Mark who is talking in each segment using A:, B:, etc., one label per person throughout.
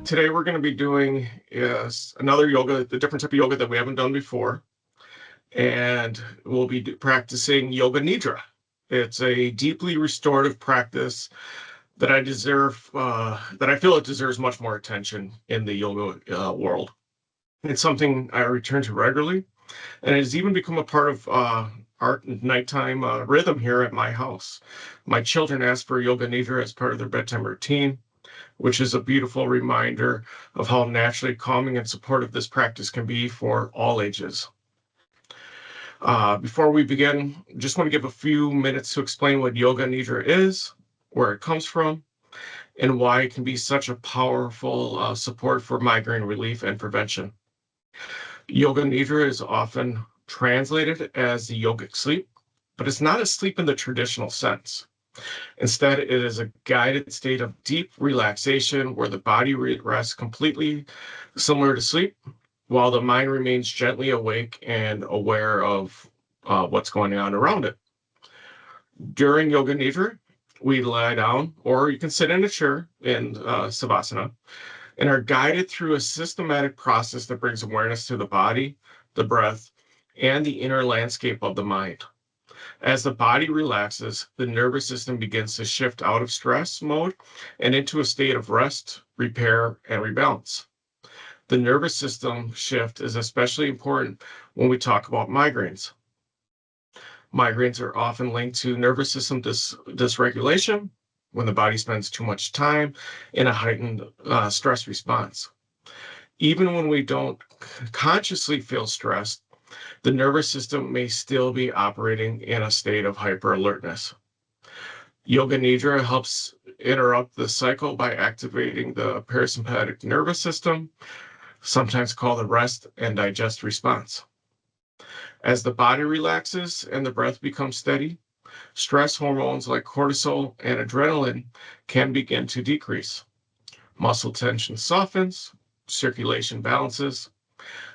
A: Today we're going to be doing another yoga, the different type of yoga that we haven't done before, and we'll be practicing Yoga Nidra. It's a deeply restorative practice that that I feel it deserves much more attention in the yoga world. It's something I return to regularly, and it has even become a part of our nighttime rhythm here at my house. My children ask for Yoga Nidra as part of their bedtime routine, which is a beautiful reminder of how naturally calming and supportive this practice can be for all ages. Before we begin, just want to give a few minutes to explain what Yoga Nidra is, where it comes from, and why it can be such a powerful support for migraine relief and prevention. Yoga Nidra is often translated as the yogic sleep, but it's not a sleep in the traditional sense. Instead, it is a guided state of deep relaxation where the body rests completely, similar to sleep, while the mind remains gently awake and aware of what's going on around it. During Yoga Nidra, we lie down, or you can sit in a chair in Savasana, and are guided through a systematic process that brings awareness to the body, the breath, and the inner landscape of the mind. As the body relaxes, the nervous system begins to shift out of stress mode and into a state of rest, repair, and rebalance. The nervous system shift is especially important when we talk about migraines. Migraines are often linked to nervous system dysregulation when the body spends too much time in a heightened stress response. Even when we don't consciously feel stressed, the nervous system may still be operating in a state of hyper-alertness. Yoga Nidra helps interrupt the cycle by activating the parasympathetic nervous system, sometimes called the rest and digest response. As the body relaxes and the breath becomes steady, stress hormones like cortisol and adrenaline can begin to decrease. Muscle tension softens, circulation balances,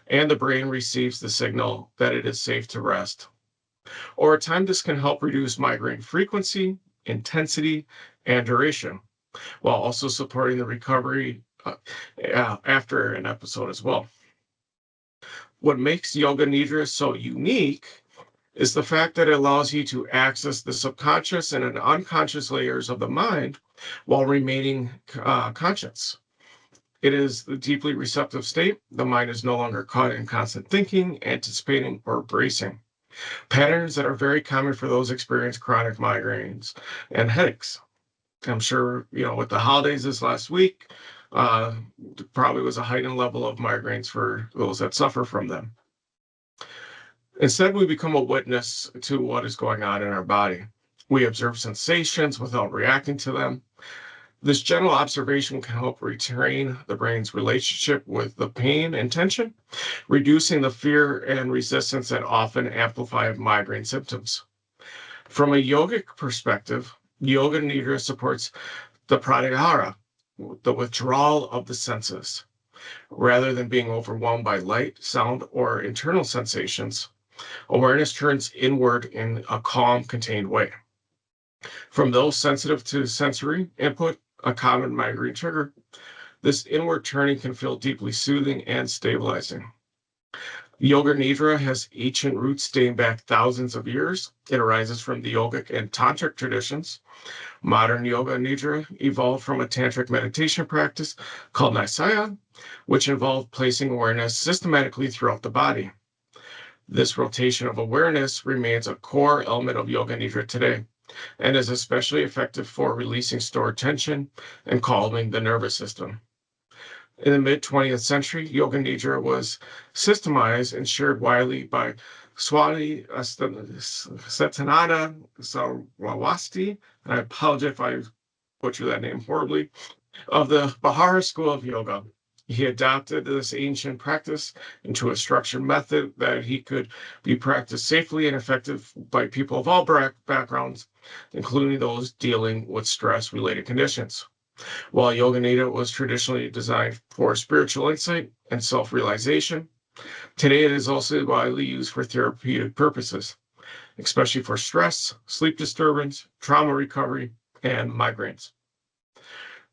A: and the brain receives the signal that it is safe to rest. Over time, this can help reduce migraine frequency, intensity, and duration, while also supporting the recovery after an episode as well. What makes Yoga Nidra so unique is the fact that it allows you to access the subconscious and unconscious layers of the mind while remaining conscious. It is the deeply receptive state. The mind is no longer caught in constant thinking, anticipating, or bracing. Patterns that are very common for those experiencing chronic migraines and headaches. I'm sure, with the holidays this last week, probably was a heightened level of migraines for those that suffer from them. Instead, we become a witness to what is going on in our body. We observe sensations without reacting to them. This general observation can help retrain the brain's relationship with the pain and tension, reducing the fear and resistance that often amplify migraine symptoms. From a yogic perspective, Yoga Nidra supports the pratyahara, the withdrawal of the senses. Rather than being overwhelmed by light, sound, or internal sensations, awareness turns inward in a calm, contained way. From those sensitive to sensory input, a common migraine trigger, this inward turning can feel deeply soothing and stabilizing. Yoga Nidra has ancient roots dating back thousands of years. It arises from the yogic and tantric traditions. Modern Yoga Nidra evolved from a tantric meditation practice called Nisaya, which involved placing awareness systematically throughout the body. This rotation of awareness remains a core element of Yoga Nidra today, and is especially effective for releasing stored tension and calming the nervous system. In the mid-20th century, Yoga Nidra was systemized and shared widely by Swami Satyananda Saraswati, and I apologize if I butcher that name horribly, of the Bihar School of Yoga. He adopted this ancient practice into a structured method that he could be practiced safely and effective by people of all backgrounds, including those dealing with stress-related conditions. While Yoga Nidra was traditionally designed for spiritual insight and self-realization, today it is also widely used for therapeutic purposes, especially for stress, sleep disturbance, trauma recovery, and migraines.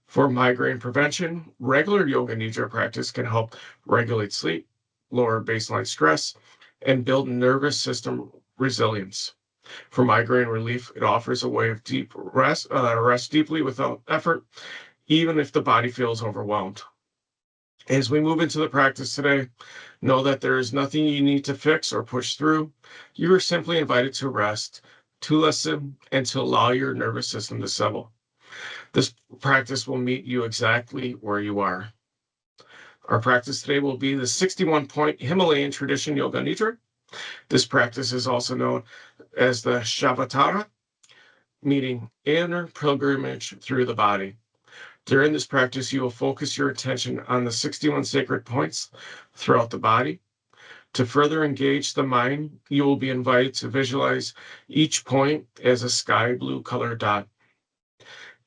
A: For migraine prevention, regular yoga nidra practice can help regulate sleep, lower baseline stress, and build nervous system resilience. For migraine relief, it offers a way of deep rest deeply without effort, even if the body feels overwhelmed. As we move into the practice today, know that there is nothing you need to fix or push through. You are simply invited to rest, to listen, and to allow your nervous system to settle. This practice will meet you exactly where you are. Our practice today will be the 61-point Himalayan tradition Yoga Nidra. This practice is also known as the Shavatara, meaning inner pilgrimage through the body. During this practice, you will focus your attention on the 61 sacred points throughout the body. To further engage the mind, you will be invited to visualize each point as a sky blue color dot.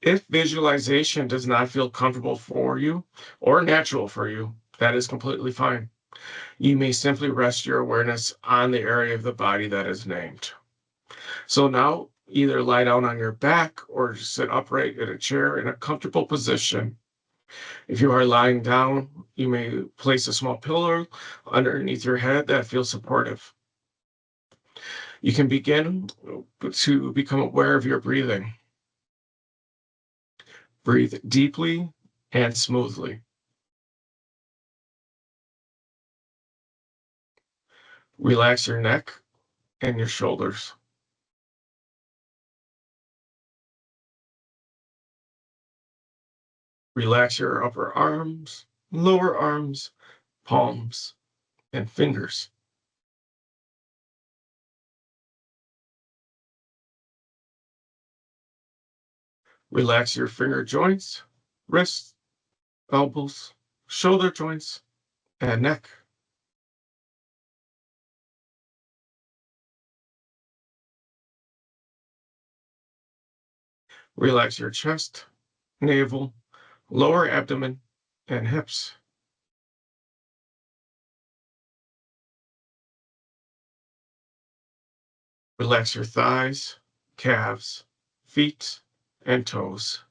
A: If visualization does not feel comfortable for you or natural for you, that is completely fine. You may simply rest your awareness on the area of the body that is named. So now, either lie down on your back or sit upright in a chair in a comfortable position. If you are lying down, you may place a small pillow underneath your head that feels supportive. You can begin to become aware of your breathing. Breathe deeply and smoothly. Relax your neck and your shoulders. Relax your upper arms, lower arms, palms, and fingers. Relax your finger joints, wrists, elbows, shoulder joints, and neck. Relax your chest, navel, lower abdomen, and hips. Relax your thighs, calves, feet, and toes.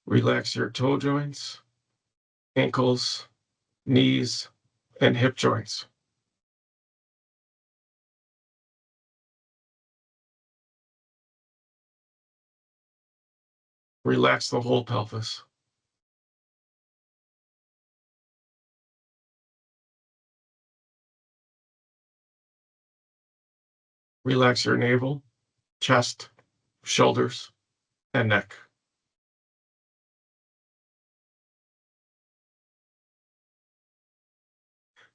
A: Relax your toe joints, ankles, knees, and hip joints. Relax the whole pelvis. Relax your navel, chest, shoulders, and neck.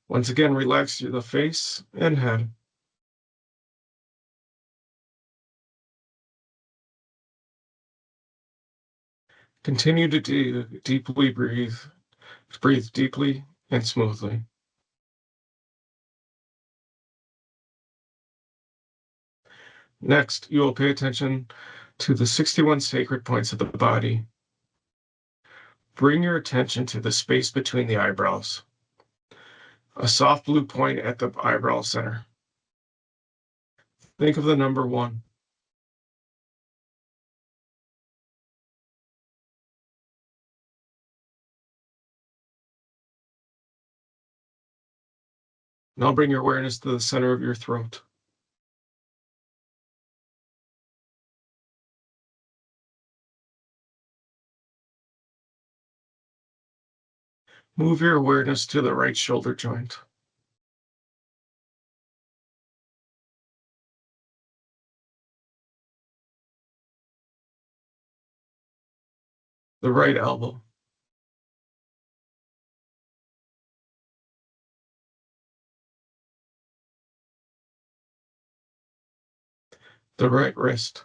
A: Once again, relax the face and head. Continue to deeply breathe. Breathe deeply and smoothly. Next, you will pay attention to the 61 sacred points of the body. Bring your attention to the space between the eyebrows, a soft blue point at the eyebrow center. Think of the number 1. Now bring your awareness to the center of your throat, move your awareness to the right shoulder joint, the right elbow, the right wrist.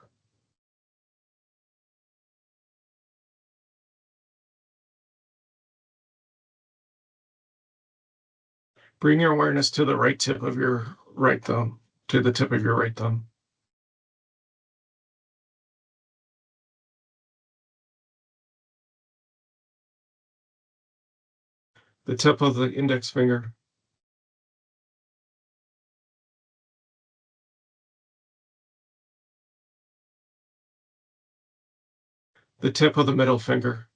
A: Bring your awareness to the right tip of your right thumb, to the tip of your right thumb, the tip of the index finger, The tip of the middle finger.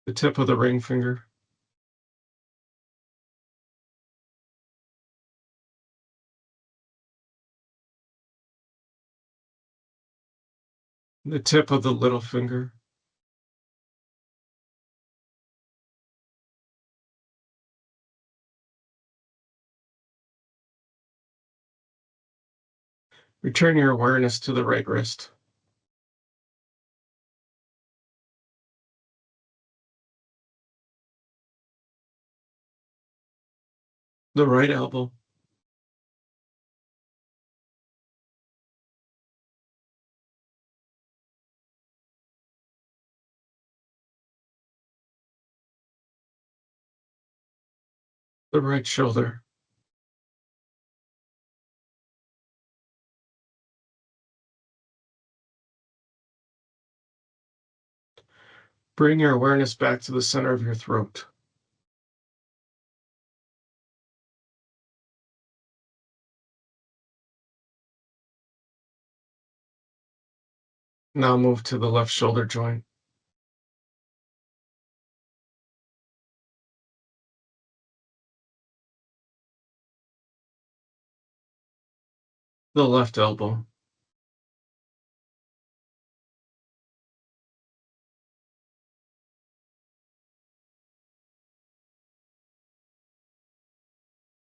A: The tip of the ring finger. The tip of the little finger. Return your awareness to the right wrist. The right elbow. The right shoulder. Bring your awareness back to the center of your throat. Now move to the left shoulder joint. The left elbow.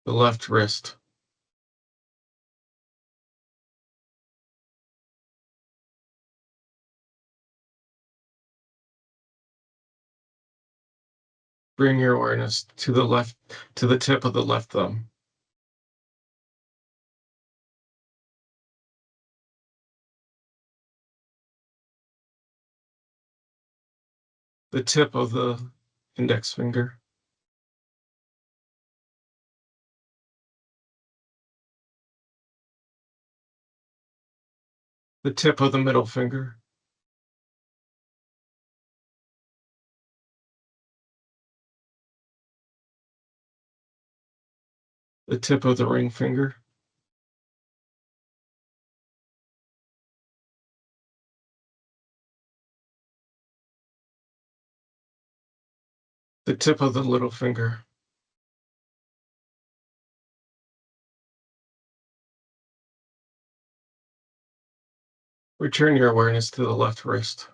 A: The left wrist. Bring your awareness to the left, to the tip of the left thumb. The tip of the index finger. The tip of the middle finger. The tip of the ring finger. The tip of the little finger. Return your awareness to the left wrist.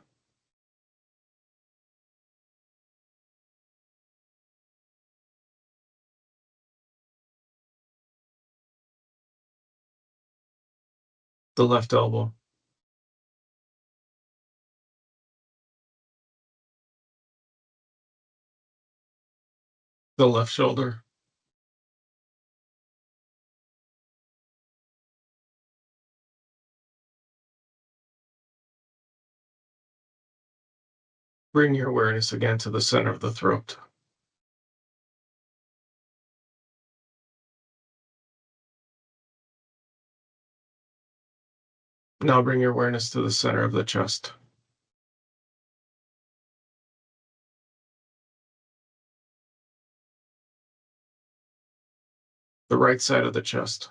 A: The left elbow. The left shoulder. Bring your awareness again to the center of the throat. Now bring your awareness to the center of the chest. The right side of the chest.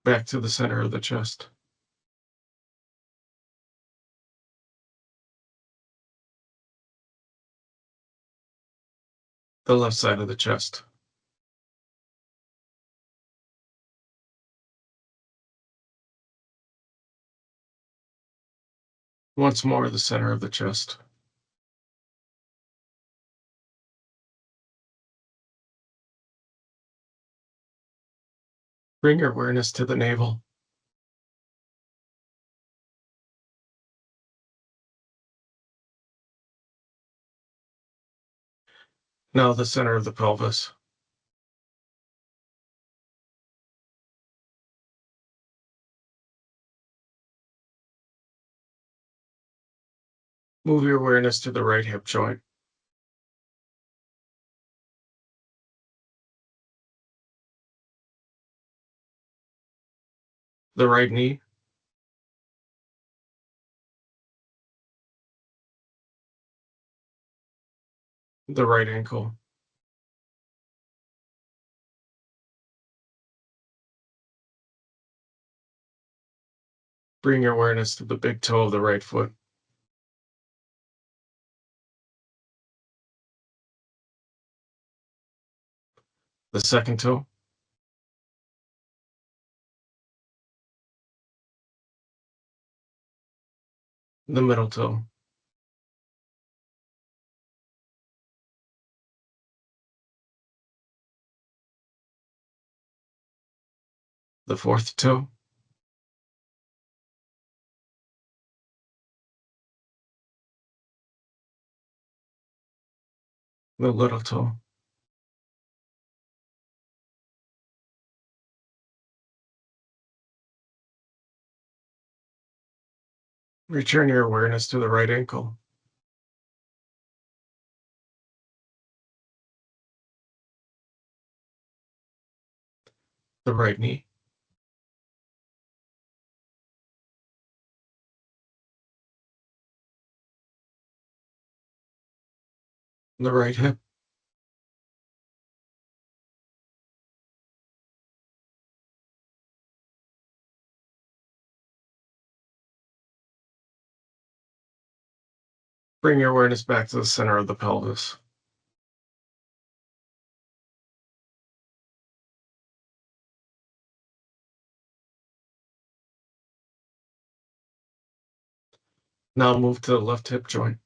A: Back to the center of the chest. The left side of the chest. Once more, the center of the chest. Bring your awareness to the navel. Now the center of the pelvis. Move your awareness to the right hip joint. The right knee. The right ankle. Bring your awareness to the big toe of the right foot. The second toe. The middle toe. The fourth toe. The little toe. Return your awareness to the right ankle. The right knee. The right hip. Bring your awareness back to the center of the pelvis. Now move to the left hip joint.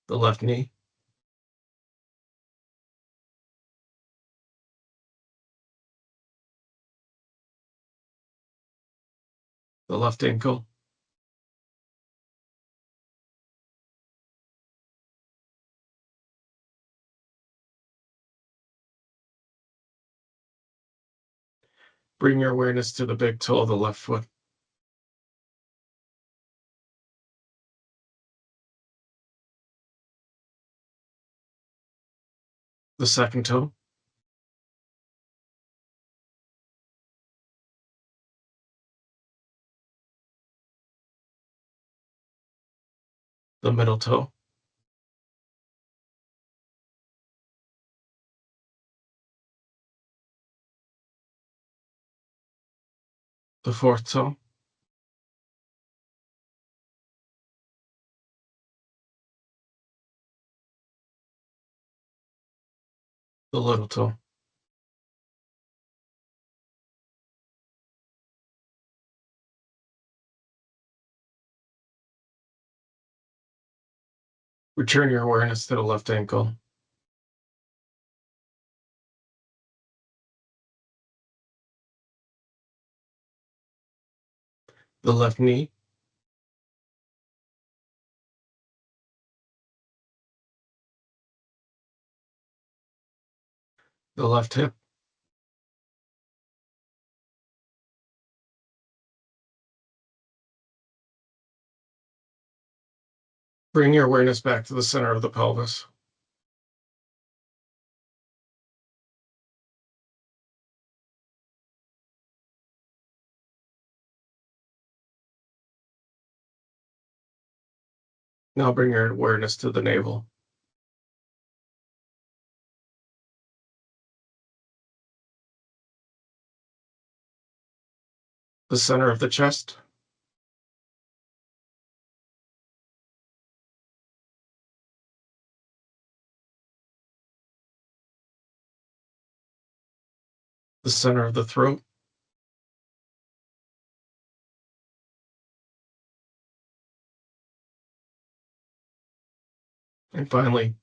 A: The left knee. The left ankle. Bring your awareness to the big toe of the left foot. The second toe. The middle toe. The fourth toe. The little toe. Return your awareness to the left ankle. The left knee. The left hip. Bring your awareness back to the center of the pelvis. Now bring your awareness to the navel. The center of the chest. The center of the throat. And finally,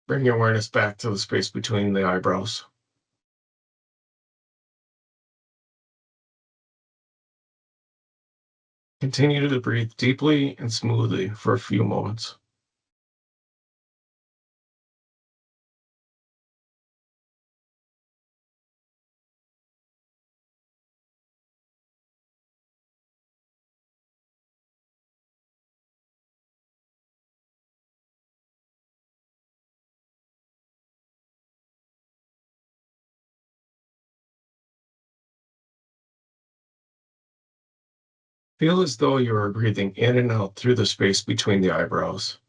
A: bring your awareness back to the space between the eyebrows. Continue to breathe deeply and smoothly for a few moments. Feel as though you are breathing in and out through the space between the eyebrows.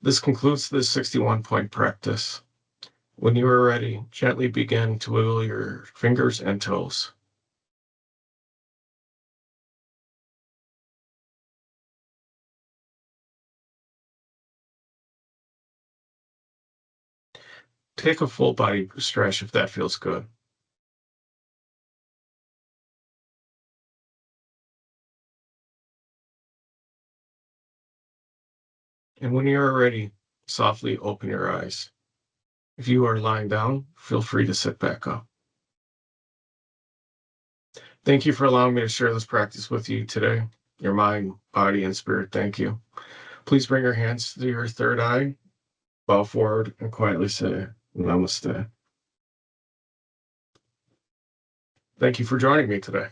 A: This concludes this 61-point practice. When you are ready, gently begin to wiggle your fingers and toes. Take a full body stretch if that feels good. And when you are ready, softly open your eyes. If you are lying down, feel free to sit back up. Thank you for allowing me to share this practice with you today. Your mind, body, and spirit, thank you. Please bring your hands to your third eye, bow forward, and quietly say, Namaste. Thank you for joining me today.